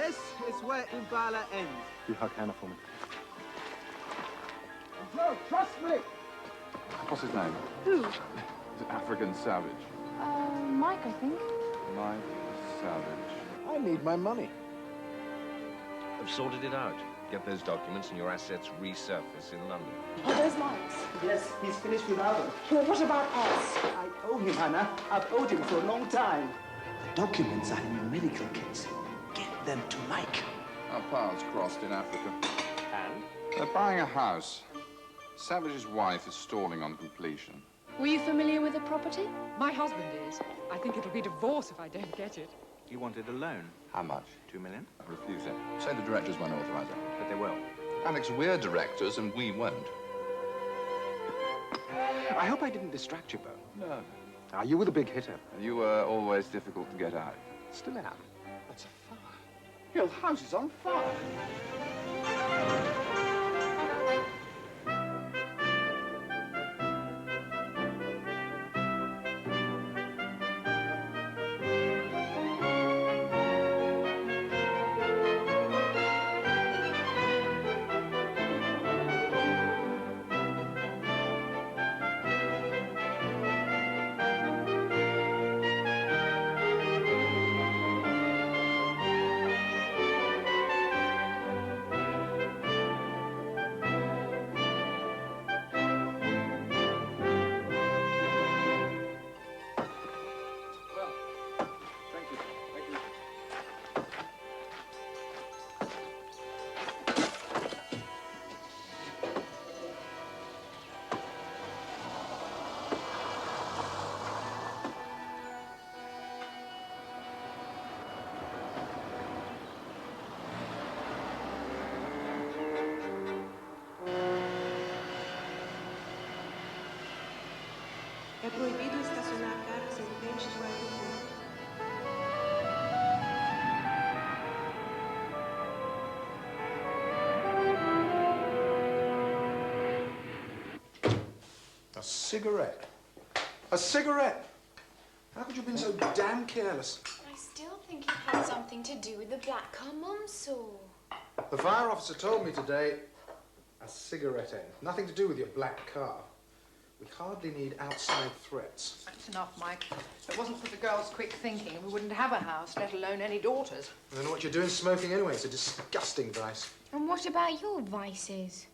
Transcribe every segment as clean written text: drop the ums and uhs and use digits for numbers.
This is where Umbala ends. You hug Hannah for me. Joe, trust me! What's his name? Who? He's an African savage. Mike, I think. Mike Savage. I need my money. I've sorted it out. Get those documents and your assets resurface in London. Oh, there's Mike's. Yes, he's finished without them. Well, what about us? I owe him, Hannah. I've owed him for a long time. The documents are in your medical case. Get them to Mike. Our paths crossed in Africa. And? They're buying a house. Savage's wife is stalling on completion. Were you familiar with the property? My husband is. I think it'll be divorce if I don't get it. You wanted a loan? How much? 2 million? I refuse it. Say the directors won't authorize it. But they will. Alex, we're directors and we won't. I hope I didn't distract you, Bo. No. Ah, you were the big hitter. You were always difficult to get out. Still am. That's a fire. Hill House is on fire. É proibido estacionar carros em frente do aeroporto. A cigarette. A cigarette. How could you have been so damn careless? I still think it had something to do with the black car Mum saw. The fire officer told me today, a cigarette end. Nothing to do with your black car. We hardly need outside threats. That's enough, Mike. If it wasn't for the girl's quick thinking, we wouldn't have a house, let alone any daughters. I don't know what you're doing smoking anyway. It's a disgusting vice. And what about your vices?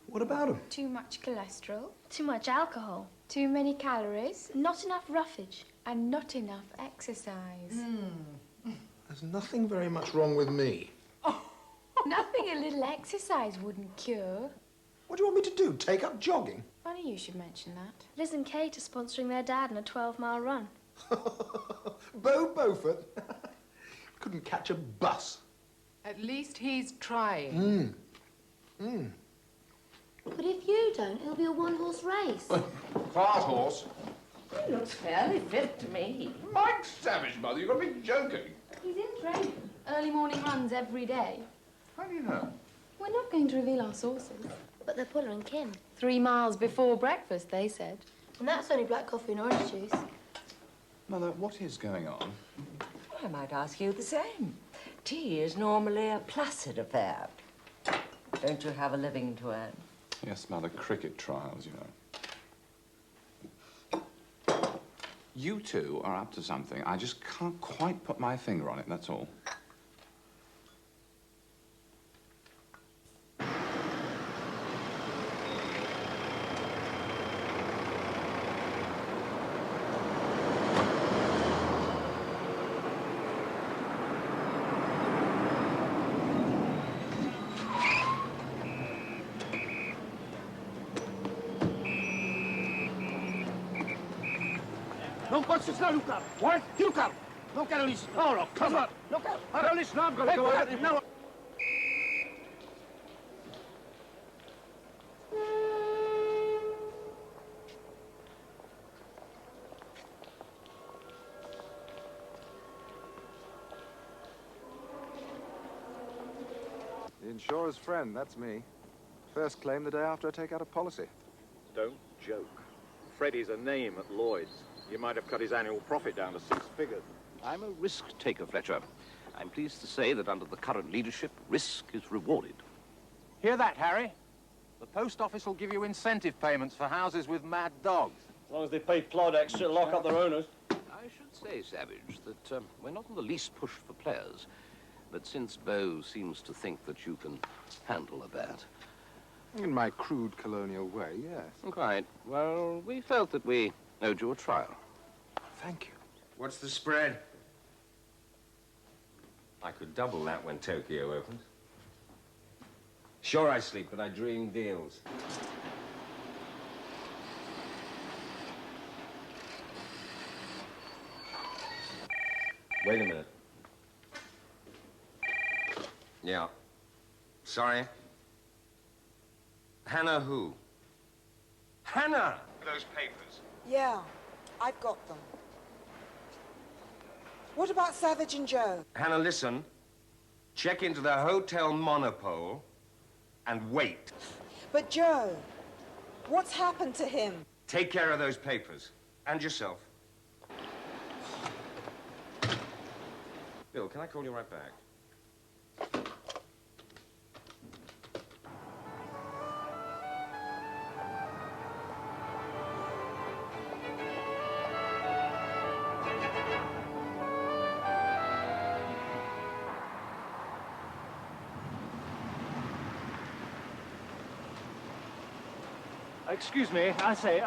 What about them? Too much cholesterol, Too much alcohol. too many calories, not enough roughage, and not enough exercise. There's nothing very much wrong with me. Nothing a little exercise wouldn't cure. What do you want me to do? Take up jogging? Funny you should mention that. Liz and Kate are sponsoring their dad in a 12-mile run. Bo Beaufort couldn't catch a bus. At least he's trying. But if you don't, it'll be a one-horse race. Fast horse. He looks fairly fit to me. Mike Savage, Mother, you've got to be joking. He's in training. Early morning runs every day. How do you know? We're not going to reveal our sources. But they're Puller and Kim. 3 miles before breakfast, they said. And that's only black coffee and orange juice. Mother, what is going on? I might ask you the same. Tea is normally a placid affair. Don't you have a living to earn? Yes, Mother, cricket trials, you know. You two are up to something. I just can't quite put my finger on it, that's all. Non posso stare un carro. What? You carro. Non quero lixo. No, no, come on. Non quero lixo. No, I'm gonna go ahead. No. The insurer's friend, that's me. First claim the day after I take out a policy. Don't joke. Freddie's a name at Lloyd's. You might have cut his annual profit down to 6 figures. I'm a risk taker, Fletcher. I'm pleased to say that under the current leadership, risk is rewarded. Hear that, Harry? The post office will give you incentive payments for houses with mad dogs. As long as they pay Plodex to lock up their owners. I should say, Savage, that we're not in the least push for players. But since Beau seems to think that you can handle a bat... In my crude colonial way, yes. Quite. Well, we felt that we owed you a trial. Thank you. What's the spread? I could double that when Tokyo opens. Sure I sleep, but I dream deals. Wait a minute. Yeah. Sorry. Hannah who? Hannah! Those papers. Yeah, I've got them. What about Savage and Joe? Hannah, listen. Check into the Hotel Monopole and wait. But Joe, what's happened to him? Take care of those papers. And yourself. Bill, can I call you right back? Excuse me, I say,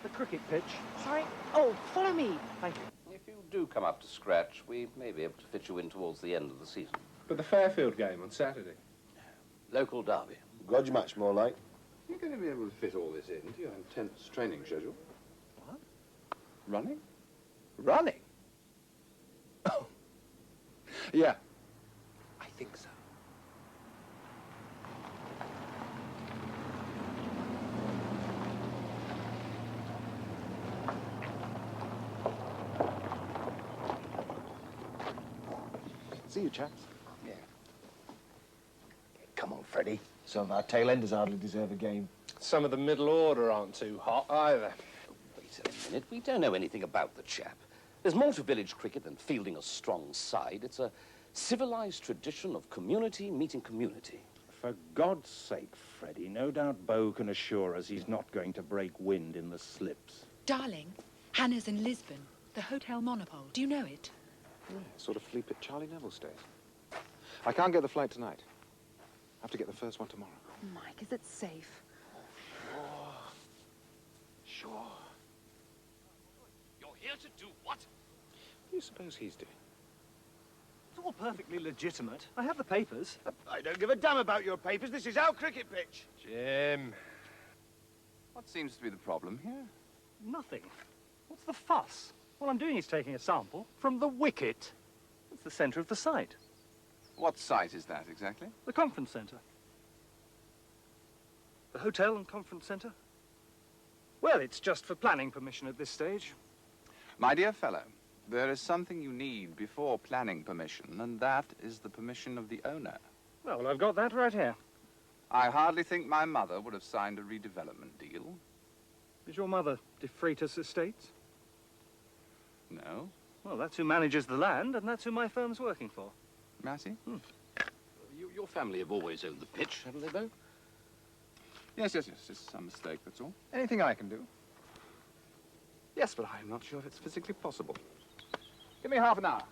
the cricket pitch. Sorry? Oh, follow me. Thank you. If you do come up to scratch, we may be able to fit you in towards the end of the season. But the Fairfield game on Saturday. Local derby. Grudge match, more like. You're going to be able to fit all this into your intense training schedule. What? Running? Running? Oh. Yeah, I think so. See you, chaps. Yeah. Come on, Freddie. Some of our tail-enders hardly deserve a game. Some of the middle order aren't too hot either. Wait a minute. We don't know anything about the chap. There's more to village cricket than fielding a strong side. It's a civilized tradition of community meeting community. For God's sake, Freddie, no doubt Beau can assure us he's not going to break wind in the slips. Darling, Hannah's in Lisbon, the Hotel Monopole. Do you know it? Yeah, sort of sleep at Charlie Neville stays. I can't get the flight tonight. I have to get the first one tomorrow. Mike, is it safe? Sure. You're here to do what? What do you suppose he's doing? It's all perfectly legitimate. I have the papers. I don't give a damn about your papers. This is our cricket pitch. Jim. What seems to be the problem here? Nothing. What's the fuss? All I'm doing is taking a sample from the wicket. It's the centre of the site. What site is that exactly? The conference centre. The hotel and conference centre. Well, it's just for planning permission at this stage. My dear fellow, there is something you need before planning permission, and that is the permission of the owner. Well, I've got that right here. I hardly think my mother would have signed a redevelopment deal. Is your mother De Freitas Estates? No. Well, that's who manages the land, and that's who my firm's working for. Massey? Your family have always owned the pitch, haven't they, Beau? Yes. It's some mistake, that's all. Anything I can do? Yes, but I'm not sure if it's physically possible. Give me half an hour.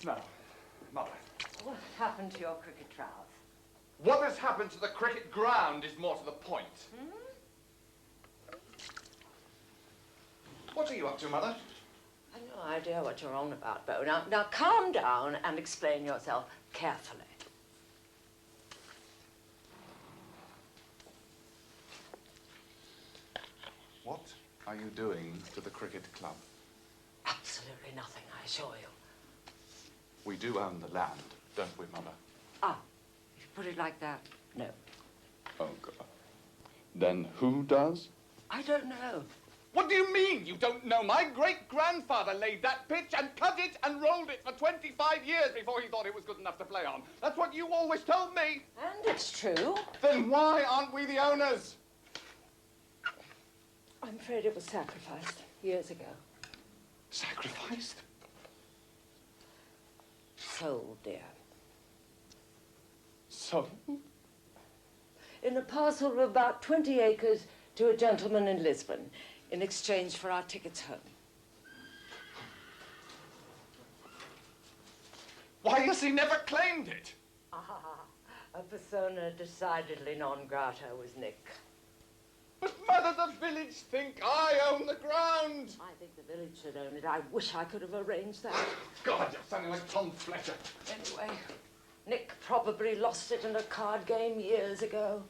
No. Mother. What happened to your cricket trousers? What has happened to the cricket ground is more to the point. What are you up to, Mother? I've no idea what you're on about, Bo. Now calm down and explain yourself carefully. What are you doing to the cricket club? Absolutely nothing, I assure you. We do own the land, don't we, Mother? Ah, if you put it like that, no. Oh, God. Then who does? I don't know. What do you mean you don't know? My great-grandfather laid that pitch and cut it and rolled it for 25 years before he thought it was good enough to play on. That's what you always told me. And it's true. Then why aren't we the owners? I'm afraid it was sacrificed years ago. Sacrificed? Sold, dear. So? In a parcel of about 20 acres to a gentleman in Lisbon in exchange for our tickets home. Why has he never claimed it? A persona decidedly non grata was Nick. But, Mother, the village think I own the ground. I think the village should own it. I wish I could have arranged that. God, you're sounding like Tom Fletcher. Anyway, Nick probably lost it in a card game years ago.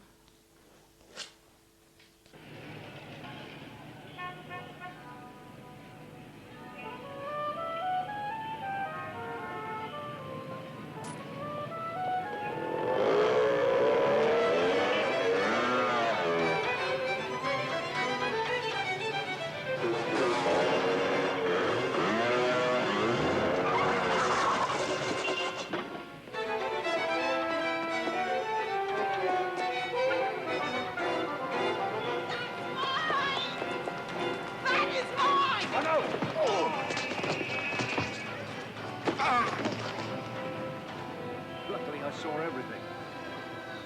Luckily, I saw everything.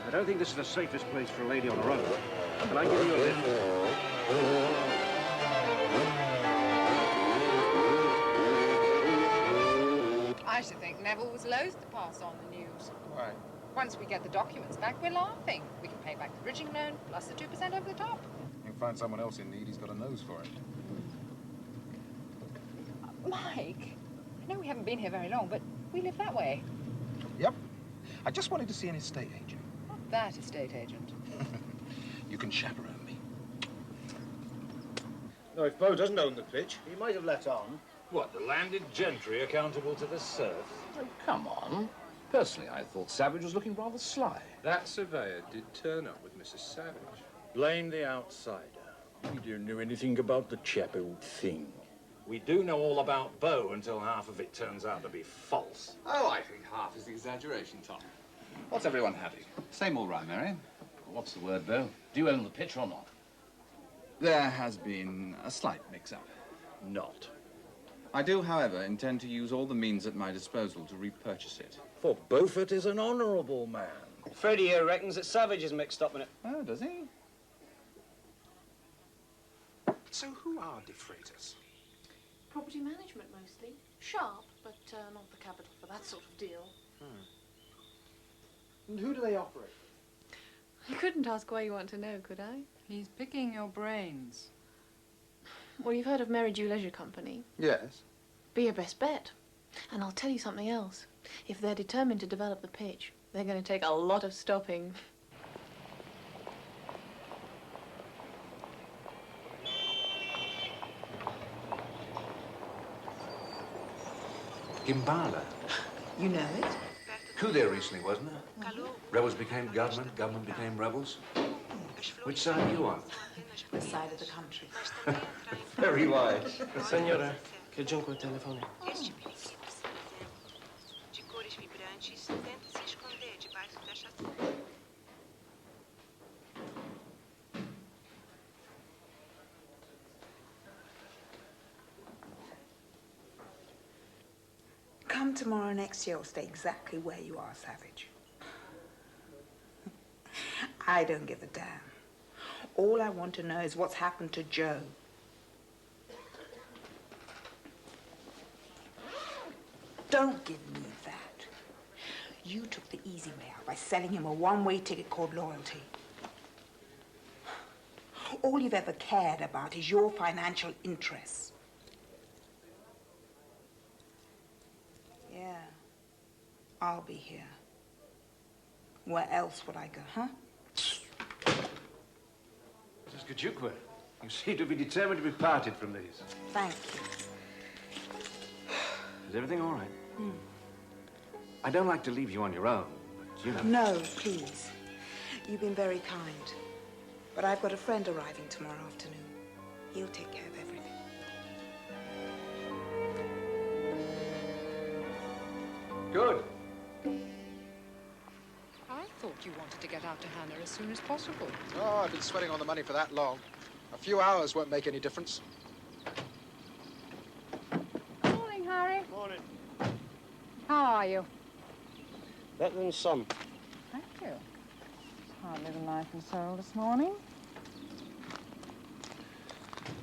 I don't think this is the safest place for a lady on her own. Can I give you a lift? I should think Neville was loath to pass on the news. Why? Once we get the documents back, we're laughing. We can pay back the bridging loan, plus the 2% over the top. You can find someone else in need, he's got a nose for it. Mike, I know we haven't been here very long, but we live that way. Yep. I just wanted to see an estate agent. Not that estate agent. You can chaperone me. No, if Bo doesn't own the pitch, he might have let on. What, the landed gentry accountable to the serfs? Oh, come on. Personally, I thought Savage was looking rather sly. That surveyor did turn up with Mrs. Savage. Blame the outsider. We don't know anything about the chap old thing. We do know all about Bo until half of it turns out to be false. Oh, I think half is the exaggeration, Tom. What's everyone having? Same old rhyme, Mary. What's the word, Bo? Do you own the pitch or not? There has been a slight mix-up. Not. I do, however, intend to use all the means at my disposal to repurchase it. For Beaufort is an honourable man. Freddie here reckons that Savage is mixed up in it. Oh, does he? So who are De Freitas? Property management, mostly. Sharp, but not the capital for that sort of deal. And who do they operate? I couldn't ask why you want to know, could I? He's picking your brains. Well, you've heard of Merry Dew Leisure Company. Yes. Be your best bet. And I'll tell you something else. If they're determined to develop the pitch, they're going to take a lot of stopping. Gimbala. You know it? Coup there recently, wasn't there? Rebels became government, government became rebels. Which side are you on? The side of the country. Very wise. Senhora, que giunco o telefone. Come tomorrow next year, or stay exactly where you are, Savage. I don't give a damn. All I want to know is what's happened to Joe. Don't give me that. You took the easy way out by selling him a one-way ticket called loyalty. All you've ever cared about is your financial interests. Yeah, I'll be here. Where else would I go, huh? Mrs. Kajukwa, you seem to be determined to be parted from these. Thank you. Is everything all right? I don't like to leave you on your own, but you know... No, please. You've been very kind. But I've got a friend arriving tomorrow afternoon. He'll take care of everything. Good. I thought you wanted to get out to Hannah as soon as possible. Oh, I've been sweating on the money for that long. A few hours won't make any difference. Morning, Harry. Morning. How are you? Better than some. Thank you. Hardly the life and soul this morning.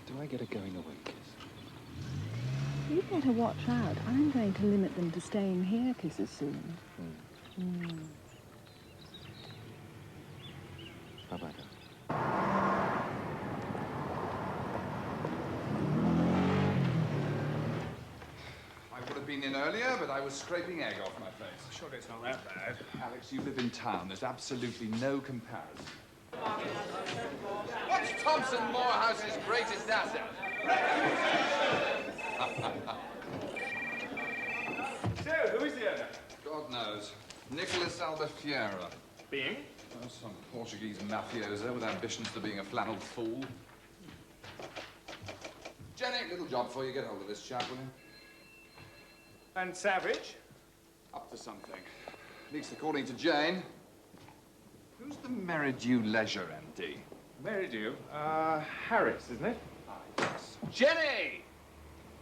Do I get a going away kiss? You'd better watch out. I'm going to limit them to staying here kisses soon. Bye-bye. I would have been in earlier, but I was scraping egg off my face. Surely it's not that bad. Alex, you live in town. There's absolutely no comparison. What's Thompson Morehouse's greatest asset? So, who is the owner? God knows. Nicholas Albafiera. Being? Oh, some Portuguese mafioso with ambitions to being a flannel fool. Jenny, little job for you. Get hold of this chap, will you? And Savage? Up to something. At least according to Jane. Who's the Meridew Leisure MD? Meridew? Harris, isn't it? Yes. Jenny!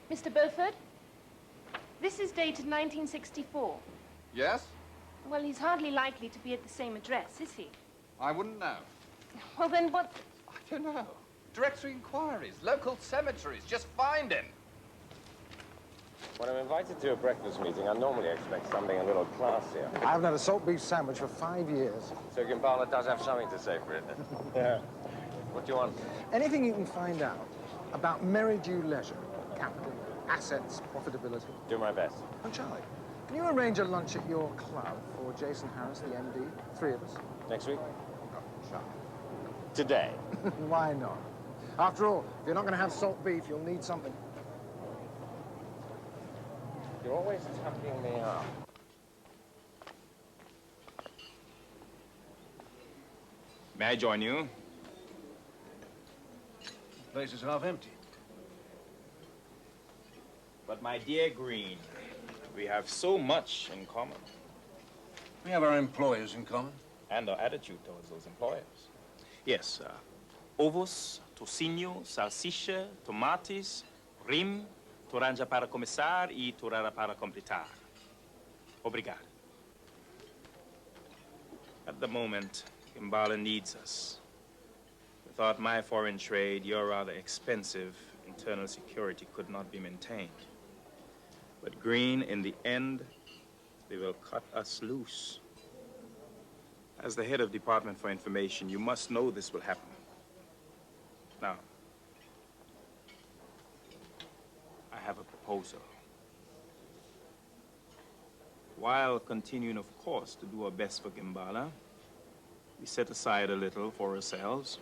Mr. Beaufort, this is dated 1964. Yes? Well, he's hardly likely to be at the same address, is he? I wouldn't know. Well, then what? I don't know. Directory inquiries, local cemeteries. Just find him. When I'm invited to a breakfast meeting, I normally expect something a little classier. I haven't had a salt beef sandwich for 5 years. So Gimbala does have something to say for it. Yeah. What do you want? Anything you can find out about Meridew Leisure, capital, assets, profitability. Do my best. Oh, Charlie, can you arrange a lunch at your club for Jason Harris, the MD? 3 of us. Next week? Oh, Charlie. Today. Why not? After all, if you're not going to have salt beef, you'll need something. You're always tapping me up. May I join you? The place is half empty. But my dear Green, we have so much in common. We have our employers in common. And our attitude towards those employers. Yes, ovos, tocinho, salsicha, tomates, rim, toranja para começar e torara para completar. Obrigado. At the moment, Gimbala needs us. Without my foreign trade, your rather expensive internal security could not be maintained. But Green, in the end, they will cut us loose. As the head of Department for Information, you must know this will happen. Now, I have a proposal. While continuing, of course, to do our best for Gimbala, we set aside a little for ourselves.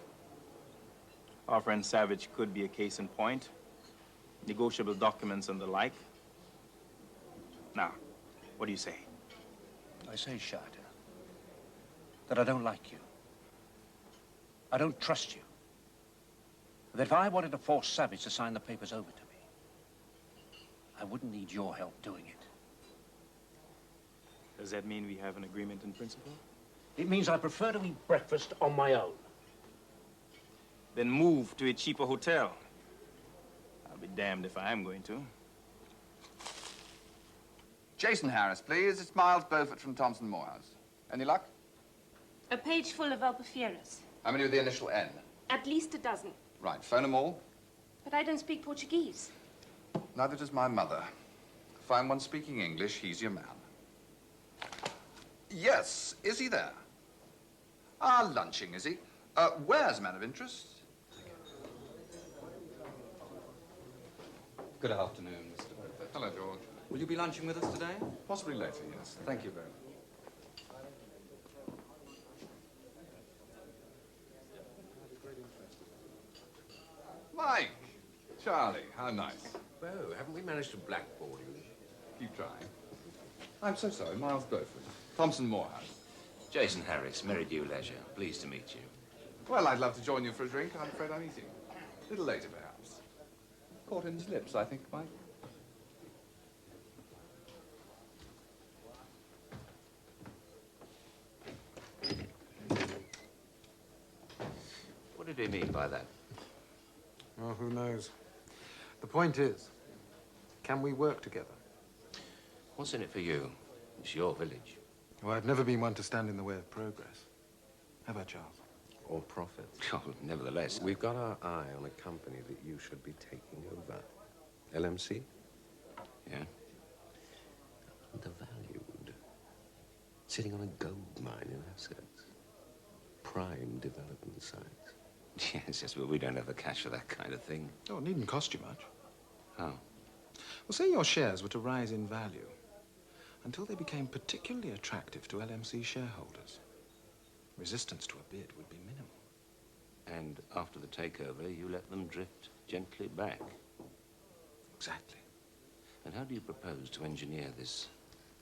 Our friend Savage could be a case in point. Negotiable documents and the like. Now, what do you say? I say, Shada, that I don't like you. I don't trust you. That if I wanted to force Savage to sign the papers over to me, I wouldn't need your help doing it. Does that mean we have an agreement in principle? It means I prefer to eat breakfast on my own. Then move to a cheaper hotel. I'll be damned if I am going to. Jason Harris, please. It's Miles Beaufort from Thompson Morehouse. Any luck? A page full of Albufeiras. How many with the initial N? At least a dozen. Right, phone them all. But I don't speak Portuguese. Neither does my mother. Find one speaking English, he's your man. Yes, is he there? Ah, lunching, is he? Where's man of interest? Good afternoon, Mr. Beaufort. Hello, George. Will you be lunching with us today? Possibly later, yes. Thank you very much. Mike! Charlie, how nice. Well, haven't we managed to blackball you? Keep trying. I'm so sorry, Miles Beaufort. Thompson Morehouse. Jason Harris, Merridew Leisure. Pleased to meet you. Well, I'd love to join you for a drink. I'm afraid I'm eating. A little later, perhaps. Caught in his lips, I think, Mike. What did he mean by that? Oh, who knows? The point is, can we work together? What's in it for you? It's your village. Well, I've never been one to stand in the way of progress. Have I, Charles? Or profit. Oh, nevertheless. We've got our eye on a company that you should be taking over. LMC? Yeah? Undervalued. Sitting on a gold mine in assets. Prime development sites. Yes, but we don't have the cash for that kind of thing. Oh, it needn't cost you much. How? Well, say your shares were to rise in value until they became particularly attractive to LMC shareholders. Resistance to a bid would be minimal. And after the takeover, you let them drift gently back. Exactly. And how do you propose to engineer this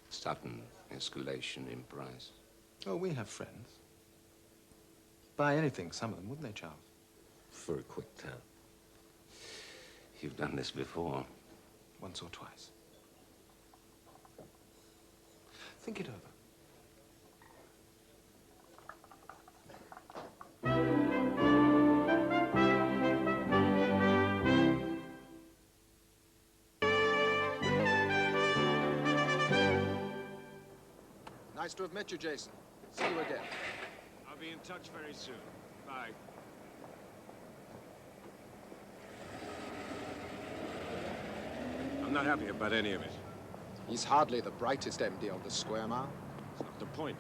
sudden escalation in price? Oh, we have friends. Buy anything, some of them, wouldn't they, Charles? For a quick turn. You've done this before. Once or twice. Think it over. Nice to have met you, Jason. See you again. I'll be in touch very soon. Bye. I'm not happy about any of it. He's hardly the brightest MD on the square mile. That's not the point.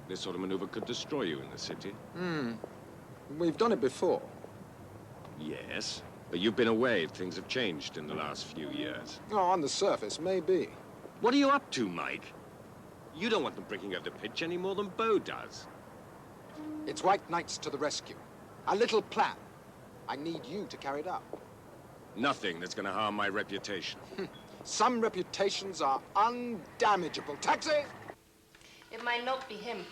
This sort of maneuver could destroy you in the city. We've done it before. Yes, but you've been away. Things have changed in the last few years. Oh, on the surface, maybe. What are you up to, Mike? You don't want them breaking up the pitch any more than Bo does. It's White Knights to the rescue. A little plan. I need you to carry it out. Nothing that's going to harm my reputation. Some reputations are undamageable. Taxi! It might not be him.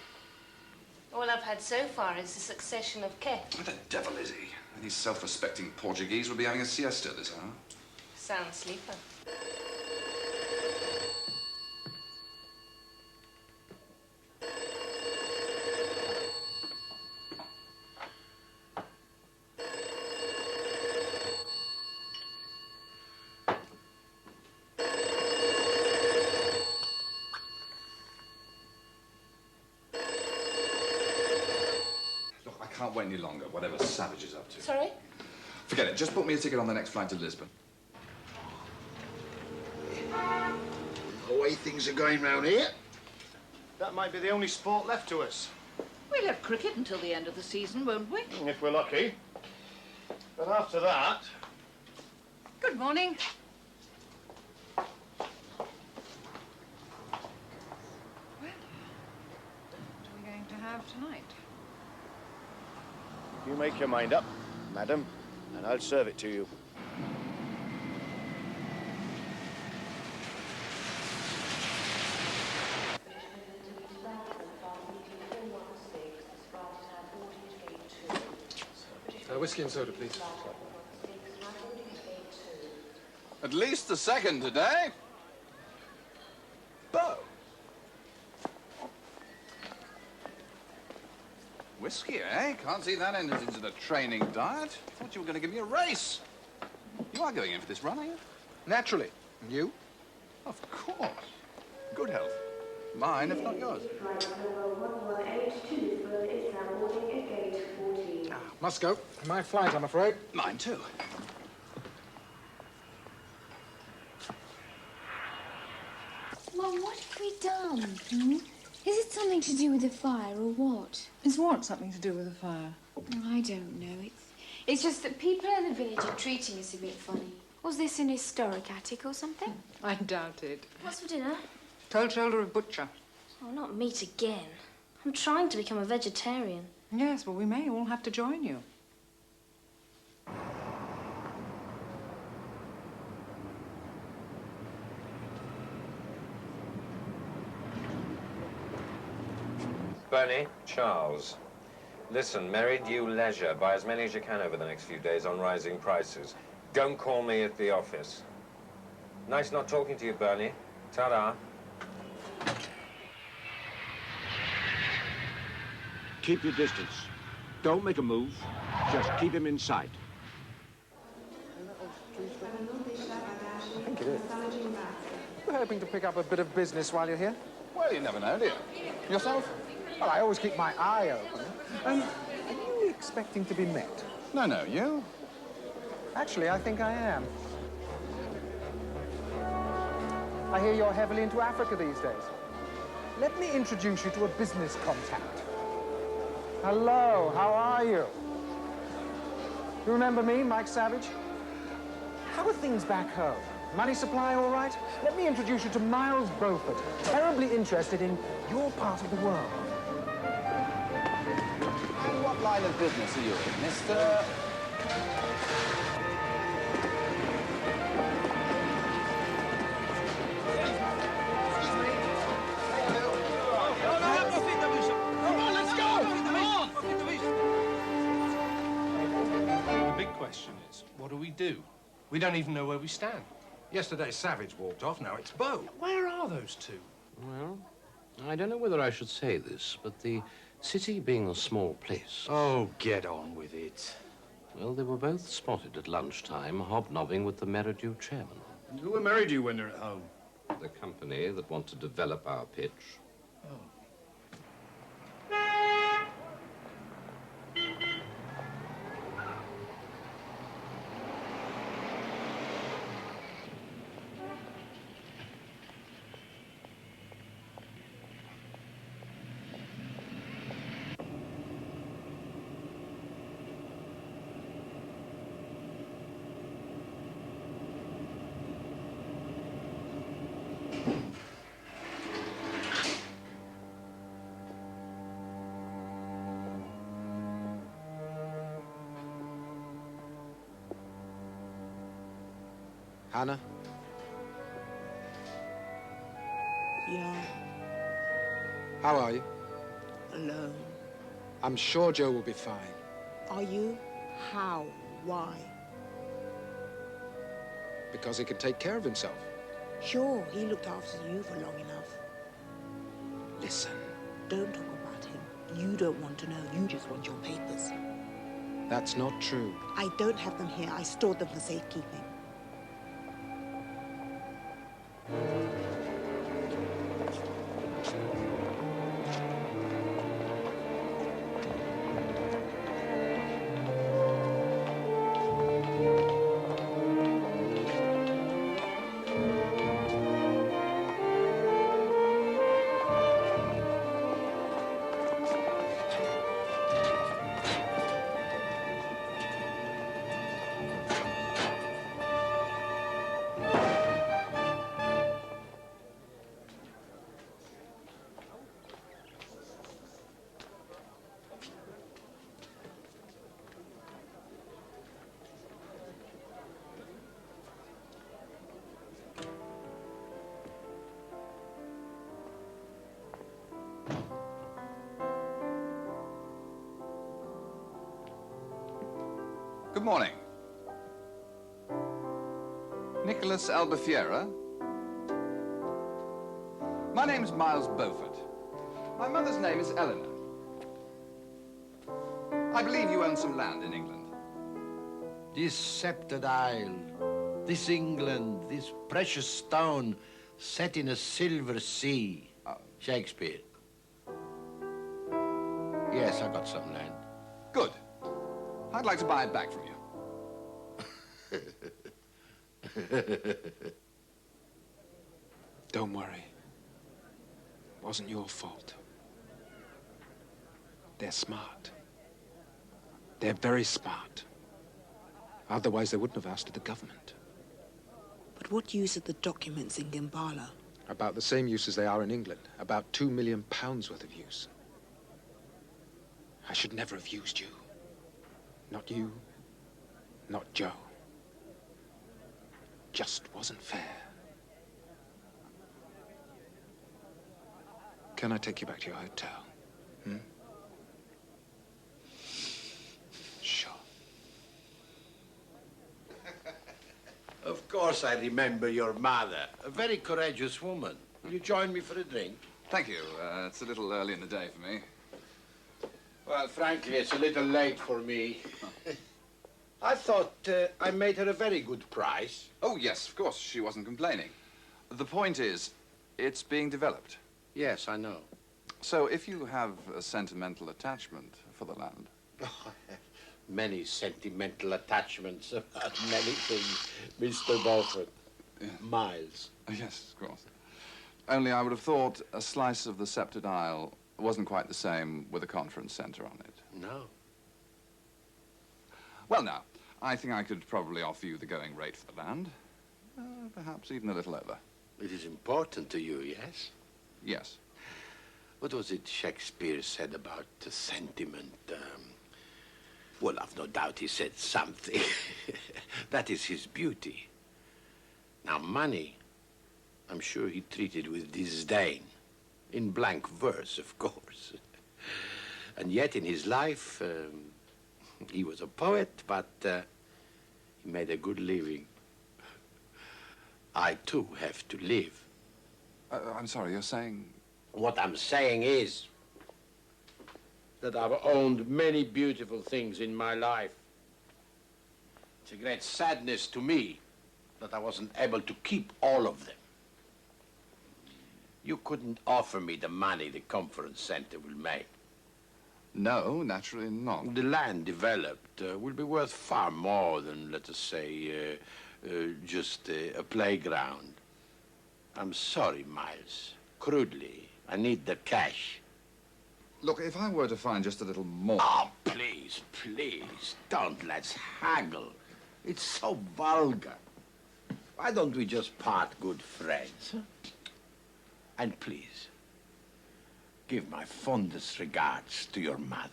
All I've had so far is a succession of ket. What the devil is he? These self-respecting Portuguese will be having a siesta this hour. Sound sleeper. I can't wait any longer, whatever Savage is up to. Sorry? Forget it. Just book me a ticket on the next flight to Lisbon. The way things are going round here. That might be the only sport left to us. We'll have cricket until the end of the season, won't we? If we're lucky. But after that... Good morning. Well, what are we going to have tonight? You make your mind up, madam, and I'll serve it to you. Whiskey and soda, please. At least the second today. Bo. Whiskey, eh? Can't see that entered into the training diet. Thought you were going to give me a race. You are going in for this run, are you? Naturally. And you? Of course. Good health. Mine, if not yours. Must go. My flight, I'm afraid. Mine too. Mum, what have we done? Hmm? Is it something to do with the fire or what? Is what something to do with the fire? Oh, I don't know. It's just that people in the village are treating us a bit funny. Was this an historic attic or something? I doubt it. What's for dinner? Cold shoulder of butcher. Oh, not meat again. I'm trying to become a vegetarian. Yes, well, we may all have to join you. Bernie, Charles. Listen, Mary, due leisure. Buy as many as you can over the next few days on rising prices. Don't call me at the office. Nice not talking to you, Bernie. Ta-da. Keep your distance. Don't make a move. Just keep him in sight. I think it is. We're hoping to pick up a bit of business while you're here. Well, you never know, do you? Yourself? Well, I always keep my eye open. Are you expecting to be met? No, no, you? Actually, I think I am. I hear you're heavily into Africa these days. Let me introduce you to a business contact. Hello, how are you? You remember me, Mike Savage? How are things back home? Money supply all right? Let me introduce you to Miles Beaufort, terribly interested in your part of the world. And what line of business are you in, Mr... The big question is, what do we do? We don't even know where we stand. Yesterday, Savage walked off, now it's Beau. Where are those two? Well, I don't know whether I should say this, but the city being a small place... Oh, get on with it. Well, they were both spotted at lunchtime hobnobbing with the Meridew chairman. And who are Meridew when they're at home? The company that want to develop our pitch. Oh. Hannah? Yeah, How are you? alone. I'm sure Joe will be fine. Are you? How? Why? Because he can take care of himself. Sure, he looked after you for long enough. Listen. Don't talk about him. You don't want to know. You just want your papers. That's not true. I don't have them here. I stored them for safekeeping. Good morning. Nicholas Albufiera. My name's Miles Beaufort. My mother's name is Eleanor. I believe you own some land in England. This sceptred isle, this England, this precious stone set in a silver sea. Shakespeare. Yes, I got some land. Good. I'd like to buy it back from you. Don't worry. wasn't your fault. They're smart. They're very smart. Otherwise, they wouldn't have asked the government. But what use are the documents in Gimbala? About the same use as they are in England. About £2 million worth of use. I should never have used you. Not you, not Joe. Just wasn't fair. Can I take you back to your hotel? Hmm? Sure. Of course I remember your mother. A very courageous woman. Will you join me for a drink? Thank you. It's a little early in the day for me. Well, frankly, it's a little late for me. I thought I made her a very good price. Oh, yes, of course. She wasn't complaining. The point is, it's being developed. Yes, I know. So if you have a sentimental attachment for the land... Many sentimental attachments about many things, Mr. Beaufort. Miles. Yes, of course. Only I would have thought a slice of the Sceptred Isle wasn't quite the same with a conference centre on it. No. Well, now, I think I could probably offer you the going rate for the land. Perhaps even a little over. It is important to you, yes? Yes. What was it Shakespeare said about sentiment? Well, I've no doubt he said something. That is his beauty. Now, money, I'm sure he treated with disdain. In blank verse, of course. And yet, in his life, he was a poet, but he made a good living. I, too, have to live. I'm sorry, you're saying... What I'm saying is that I've owned many beautiful things in my life. It's a great sadness to me that I wasn't able to keep all of them. You couldn't offer me the money the conference center will make. No, naturally not. The land developed will be worth far more than, let us say, just a playground. I'm sorry, Miles. Crudely, I need the cash. Look, if I were to find just a little more... Oh, please, please, don't let's haggle. It's so vulgar. Why don't we just part good friends? Huh? And please, give my fondest regards to your mother.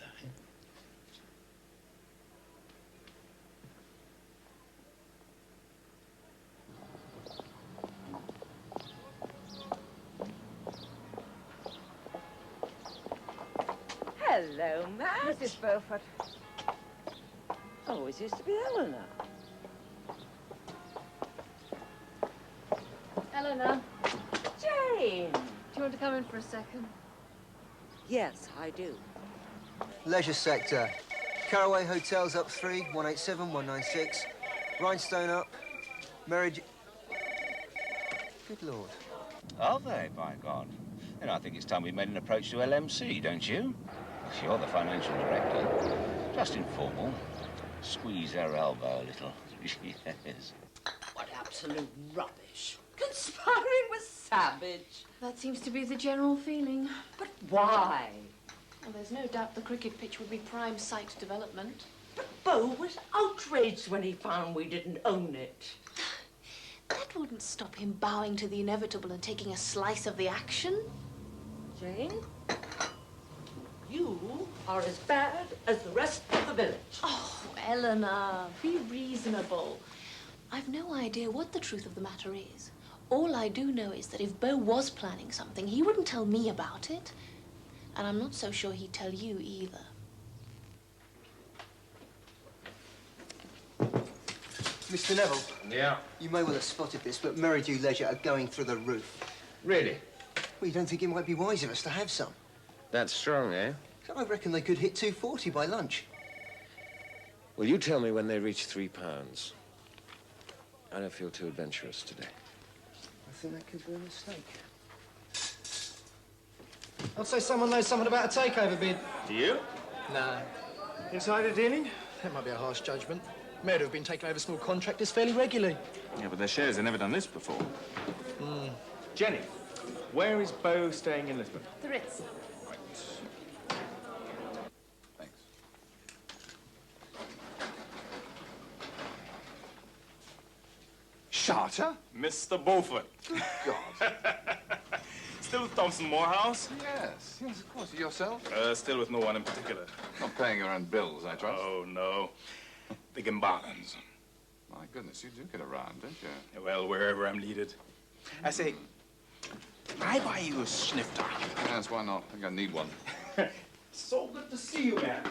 Hello, Matt. Mrs. Beaufort. Oh, it used to be Eleanor. Eleanor, Jane! do you want to come in for a second? Yes, I do. Leisure sector. Caraway Hotel's up 3, 187, 196. Rhinestone up. Marriage... Good Lord. Are they, by God? Then I think it's time we made an approach to LMC, don't you? You're the financial director. Just informal. Squeeze their elbow a little. Yes. What absolute rubbish. Conspiring with Savage. That seems to be the general feeling. But why? Well, there's no doubt the cricket pitch would be prime site development. But Beau was outraged when he found we didn't own it. That wouldn't stop him bowing to the inevitable and taking a slice of the action. Jane, you are as bad as the rest of the village. Oh, Eleanor, be reasonable. I've no idea what the truth of the matter is. All I do know is that if Beau was planning something, he wouldn't tell me about it. And I'm not so sure he'd tell you either. Mr. Neville. Yeah? You may well have spotted this, but Merridew Leisure are going through the roof. Really? Well, you don't think it might be wise of us to have some? That's strong, eh? I reckon they could hit 240 by lunch. Well, you tell me when they reach £3. I don't feel too adventurous today. I think that could be a mistake. I'd say someone knows something about a takeover bid. Do you? No. Insider dealing? That might be a harsh judgment. Mayor have been taking over small contractors fairly regularly. Yeah, but their shares have never done this before. Mm. Jenny, Where is Beau staying in Lisbon? The Ritz. Thanks. Charter? Mr. Beaufort. Good God. Still with Thompson Morehouse? Yes, yes, of course. Yourself? Still with no one in particular. Not paying your own bills, I trust. Oh, no. The Gimbalans. My goodness, you do get around, don't you? Well, wherever I'm needed. I say, I buy you a snifter. Yes, why not? I think I need one. So good to see you, man.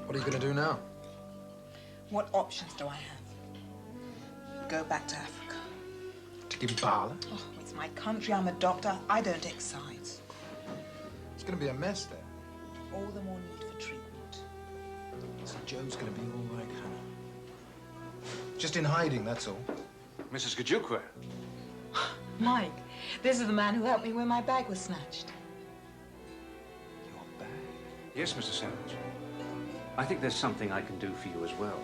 What are you going to do now? What options do I have? Go back to Africa. To Gimbala? Oh, it's my country. I'm a doctor. I don't excise. It's going to be a mess there. All the more need for treatment. So Joe's going to be all right, Hannah. Just in hiding, that's all. Mrs. Kajukwe. Mike, this is the man who helped me when my bag was snatched. Your bag? Yes, Mr. Savage. I think there's something I can do for you as well.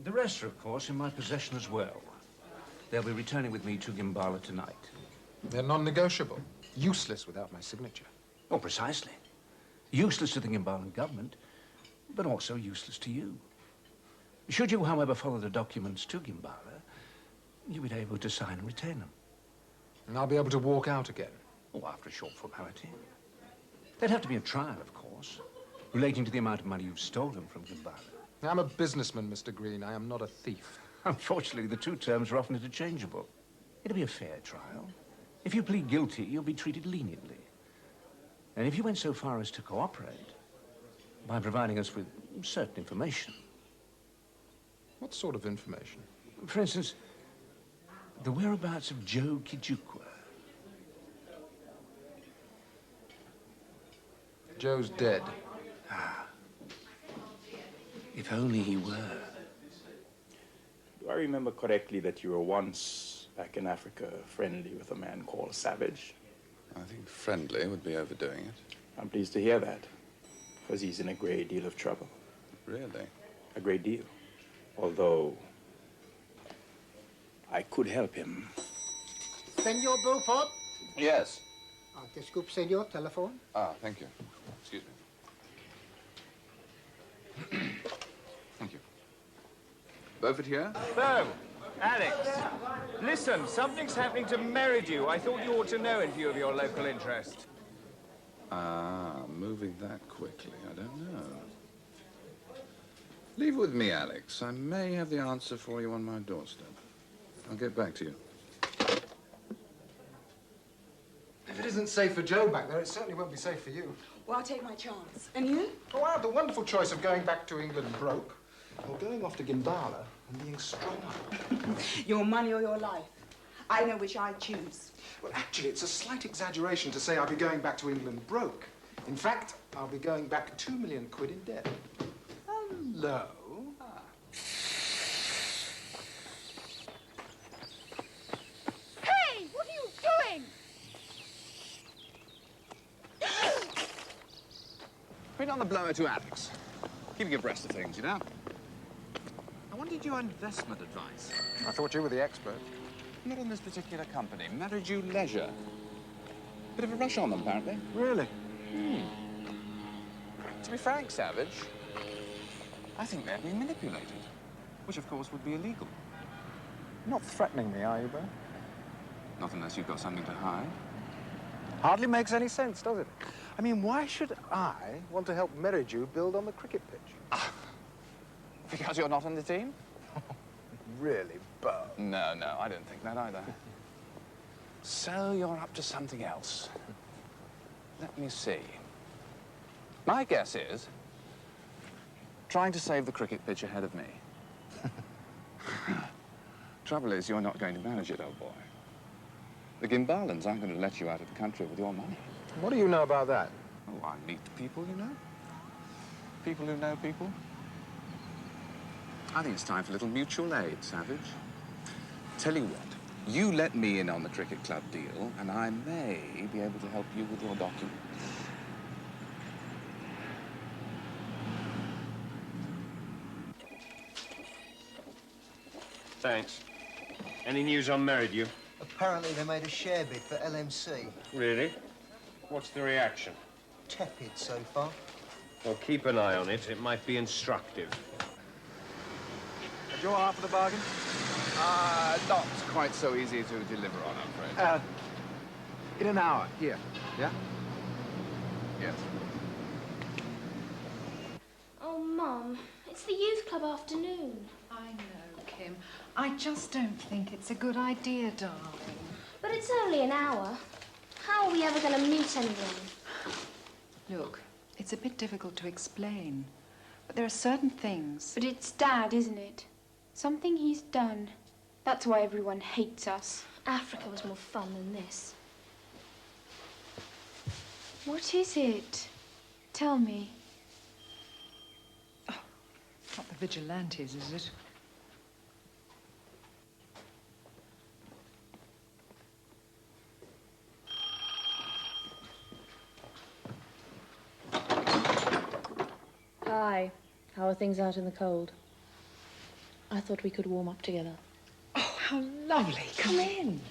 The rest are, of course, in my possession as well. They'll be returning with me to Gimbala tonight. They're non-negotiable. Useless without my signature. Oh, precisely. Useless to the Gimbalan government, but also useless to you. Should you, however, follow the documents to Gimbala, you'll be able to sign and retain them. And I'll be able to walk out again. Oh, after a short formality. There'd have to be a trial, of course, relating to the amount of money you've stolen from Gimbala. I'm a businessman, Mr. Green. I am not a thief. Unfortunately, the two terms are often interchangeable. It'll be a fair trial. If you plead guilty, you'll be treated leniently. And if you went so far as to cooperate by providing us with certain information. What sort of information? For instance, the whereabouts of Joe Kijukwa. Joe's dead. Ah. If only he were. Do I remember correctly that you were once, back in Africa, friendly with a man called Savage? I think friendly would be overdoing it. I'm pleased to hear that, because he's in a great deal of trouble. Really? A great deal. Although, I could help him. Senor Beaufort? Yes. Desculpe, senor, telephone. Ah, thank you. Excuse me. Thank you. Beaufort here? Beau, Alex, listen, something's happening to Meridew. I thought you ought to know in view of your local interest. Ah, moving that quickly. I don't know. Leave it with me, Alex. I may have the answer for you on my doorstep. I'll get back to you. If it isn't safe for Joe back there, it certainly won't be safe for you. Well, I'll take my chance. And you? Oh, I have the wonderful choice of going back to England broke, or going off to Gimbala and being strong. Your money or your life. I know which I choose. Well, actually, it's a slight exaggeration to say I'll be going back to England broke. In fact, I'll be going back 2 million quid in debt. Hello. Hey, what are you doing? Put on the blower to Alex. Keeping abreast of things, you know. I wanted your investment advice. I thought you were the expert. Not on this particular company. Meridew Leisure. Bit of a rush on them, apparently. Really? To be frank, Savage, I think they're being manipulated. Which, of course, would be illegal. Not threatening me, are you, Ben? Not unless you've got something to hide. Hardly makes any sense, does it? I mean, why should I want to help Meridew build on the cricket pitch? Because you're not on the team? Really, Beau? No, I don't think that either. So you're up to something else. Let me see. My guess is trying to save the cricket pitch ahead of me. Trouble is, you're not going to manage it, old boy. The Gimbalans aren't going to let you out of the country with your money. What do you know about that? Oh, I meet people, you know. People who know people. I think it's time for a little mutual aid, Savage. Tell you what, you let me in on the cricket club deal, and I may be able to help you with your documents. Thanks. Any news on Merridew? Apparently they made a share bid for LMC. Really? What's the reaction? Tepid so far. Well, keep an eye on it. It might be instructive. And your half of the bargain? Not quite so easy to deliver on, I'm afraid. In an hour, here. Yeah? Yes. Oh, Mum, it's the youth club afternoon. I know, Kim. I just don't think it's a good idea, darling. But it's only an hour. How are we ever going to meet anyone? Look, it's a bit difficult to explain, but there are certain things. But it's Dad, isn't it? Something he's done. That's why everyone hates us. Africa was more fun than this. What is it? Tell me. Not the vigilantes, is it? Hi. How are things out in the cold? I thought we could warm up together. Oh, how lovely. Come in.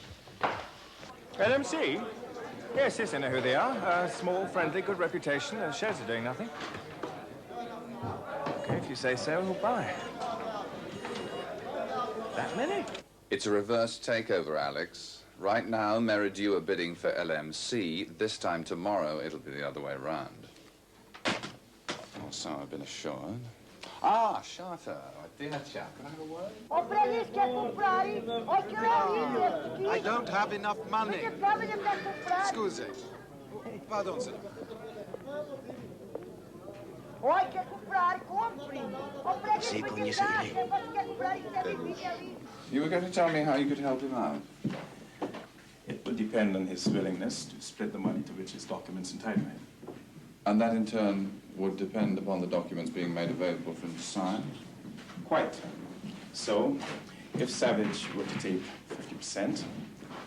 LMC? Yes, I know who they are. Small, friendly, good reputation. Shares are doing nothing. Okay, if you say so, we'll buy. That many? It's a reverse takeover, Alex. Right now, Merridew are bidding for LMC. This time tomorrow, it'll be the other way around. Or so I've been assured. Ah, Charter, my dear chap, can I have a word? I don't have enough money. Scusi. Pardon, sir. You were going to tell me how you could help him out. It would depend on his willingness to split the money to which his documents entitle him. And that, in turn, would depend upon the documents being made available for him to sign? Quite. So, if Savage were to take 50%,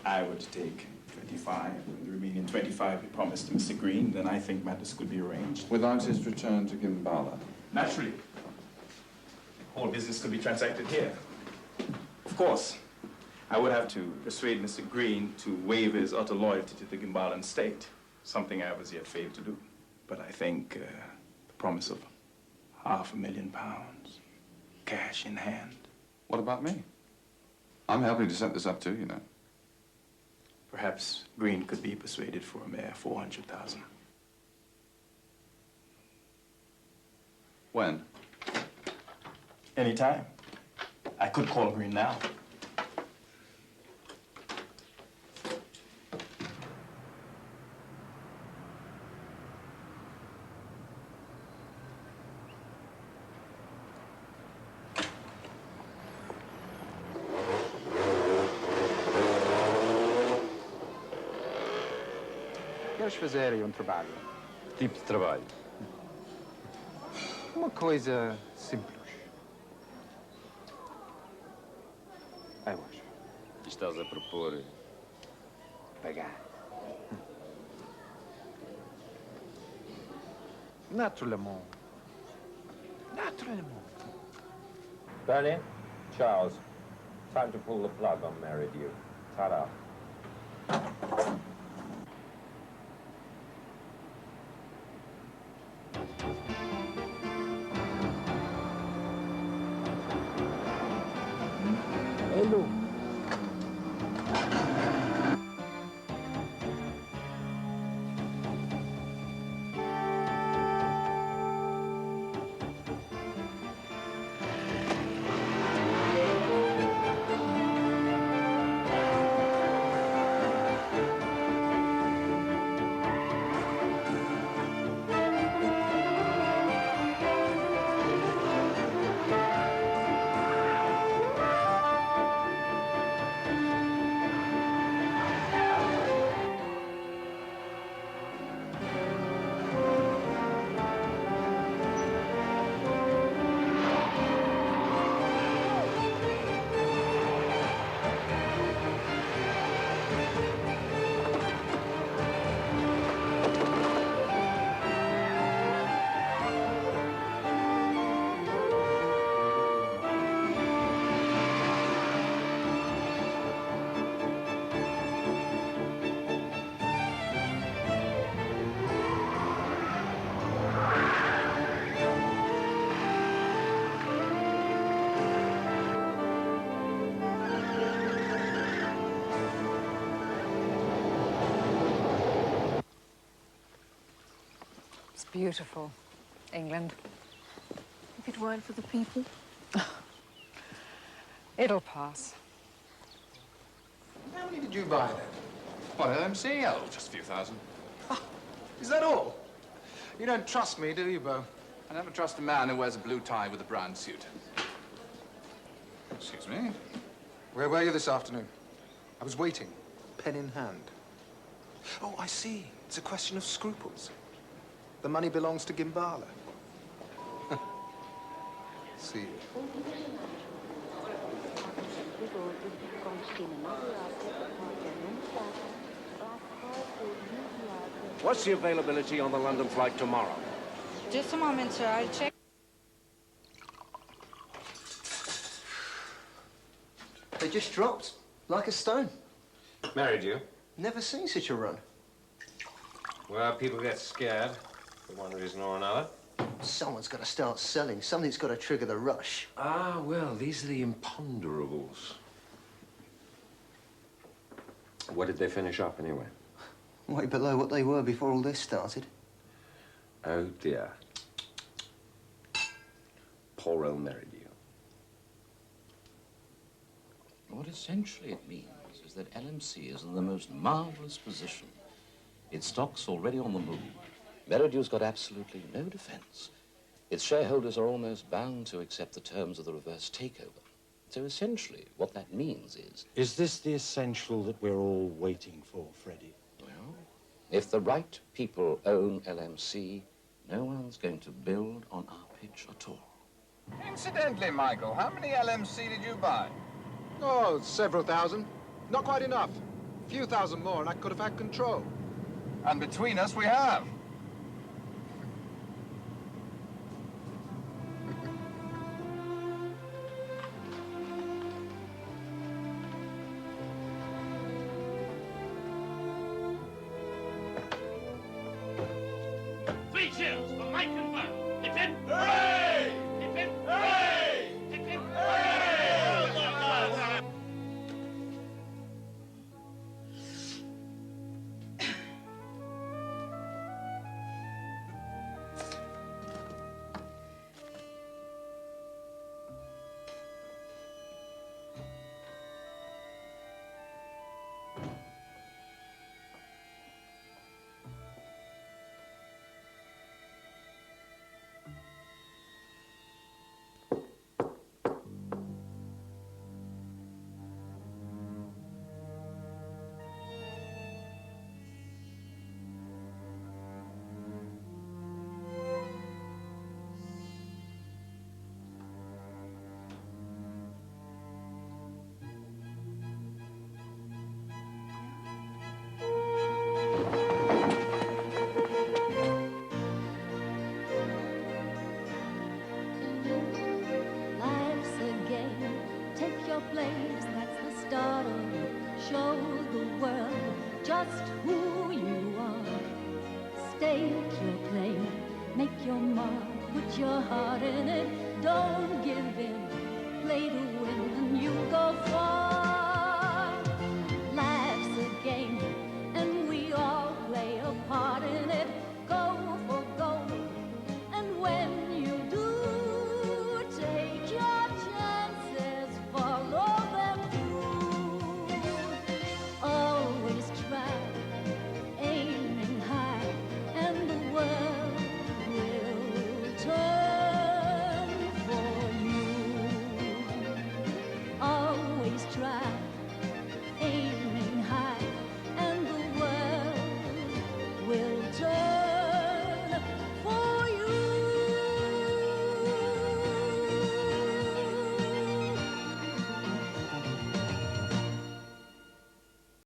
I were to take 25, and the remaining 25 he promised to Mr. Green, then I think matters could be arranged. Without his return to Gimbala? Naturally. All business could be transacted here. Of course, I would have to persuade Mr. Green to waive his utter loyalty to the Gimbalan state, something I have as yet failed to do. But I think the promise of £500,000, cash in hand. What about me? I'm helping to set this up too, you know. Perhaps Green could be persuaded for a mere 400,000. When? Anytime. I could call Green now. Queres fazer aí trabalho? Tipo de trabalho? Uma coisa simples. Eu acho. Estás a propor Pagar. Naturellement. Naturellement. Bernie, Charles, time to pull the plug on Merridew. Ta-da. Hello. It's beautiful, England. If it weren't for the people. It'll pass. How many did you buy then? What, LMC? Oh, just a few thousand. Is that all? You don't trust me, do you, Bo? I never trust a man who wears a blue tie with a brown suit. Excuse me? Where were you this afternoon? I was waiting, pen in hand. Oh, I see. It's a question of scruples. The money belongs to Gimbala. See you. What's the availability on the London flight tomorrow? Just a moment, sir. I'll check. They just dropped, like a stone. Married you? Never seen such a run. Well, people get scared for one reason or another. Someone's got to start selling. Something's got to trigger the rush. Ah, well, these are the imponderables. What did they finish up, anyway? Way below what they were before all this started. Oh, dear. Poor old married you. What essentially it means is that LMC is in the most marvelous position. Its stock's already on the move. Meridew's got absolutely no defense. Its shareholders are almost bound to accept the terms of the reverse takeover. So essentially, what that means is... Is this the essential that we're all waiting for, Freddie? Well, if the right people own LMC, no one's going to build on our pitch at all. Incidentally, Michael, how many LMC did you buy? Oh, several thousand. Not quite enough. A few thousand more and I could have had control. And between us, we have. Three cheers for Mike and Bud. Hip hip. Hooray! Hip hip. Hooray! Hip hip. Hooray! Life's a game, take your place, that's the start of it. Show the world just who you are. Stake your claim, make your mark, put your heart in it. Don't give in, play to win, and you go far.